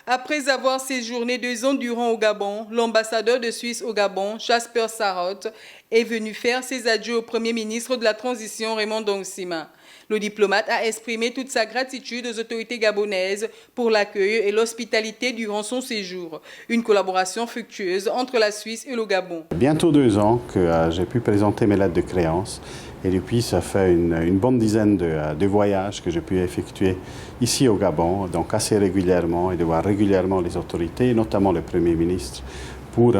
Après avoir séjourné 2 ans durant au Gabon, l'ambassadeur de Suisse au Gabon, Jasper Sarraute, est venu faire ses adieux au Premier ministre de la Transition, Raymond Dongsima. Le diplomate a exprimé toute sa gratitude aux autorités gabonaises pour l'accueil et l'hospitalité durant son séjour. Une collaboration fructueuse entre la Suisse et le Gabon. Bientôt 2 ans que j'ai pu présenter mes lettres de créance. Et depuis, ça fait une bonne dizaine de voyages que j'ai pu effectuer ici au Gabon, donc assez régulièrement, et de voir régulièrement les autorités, notamment le Premier ministre, pour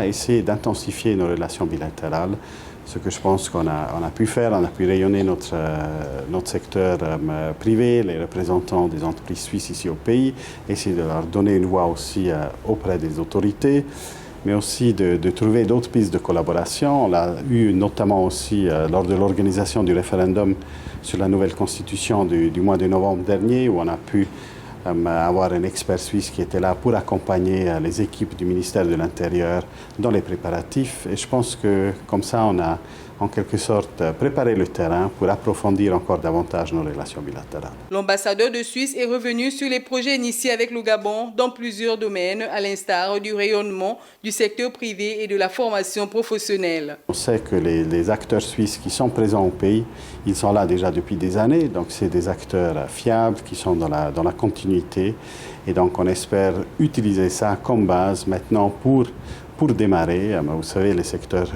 essayer d'intensifier nos relations bilatérales. Ce que je pense qu'on a pu faire, on a pu rayonner notre secteur privé, les représentants des entreprises suisses ici au pays, essayer de leur donner une voix aussi auprès des autorités, mais aussi de trouver d'autres pistes de collaboration. On l'a eu notamment aussi lors de l'organisation du référendum sur la nouvelle constitution du mois de novembre dernier, où on a pu avoir un expert suisse qui était là pour accompagner les équipes du ministère de l'Intérieur dans les préparatifs. Et je pense que comme ça, on a en quelque sorte préparé le terrain pour approfondir encore davantage nos relations bilatérales. L'ambassadeur de Suisse est revenu sur les projets initiés avec le Gabon dans plusieurs domaines, à l'instar du rayonnement du secteur privé et de la formation professionnelle. On sait que les acteurs suisses qui sont présents au pays, ils sont là déjà depuis des années, donc c'est des acteurs fiables qui sont dans la continuité. Et donc on espère utiliser ça comme base maintenant pour démarrer. Vous savez, les secteurs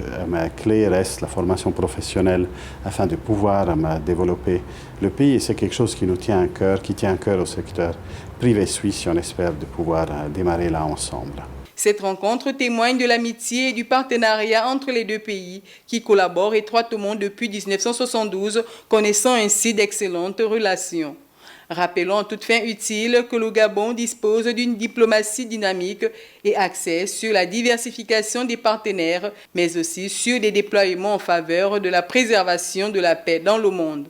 clés restent la formation professionnelle afin de pouvoir développer le pays. Et c'est quelque chose qui nous tient à cœur, qui tient à cœur au secteur privé suisse. Et on espère de pouvoir démarrer là ensemble. Cette rencontre témoigne de l'amitié et du partenariat entre les deux pays qui collaborent étroitement depuis 1972, connaissant ainsi d'excellentes relations. Rappelons en toute fin utile que le Gabon dispose d'une diplomatie dynamique et axée sur la diversification des partenaires, mais aussi sur des déploiements en faveur de la préservation de la paix dans le monde.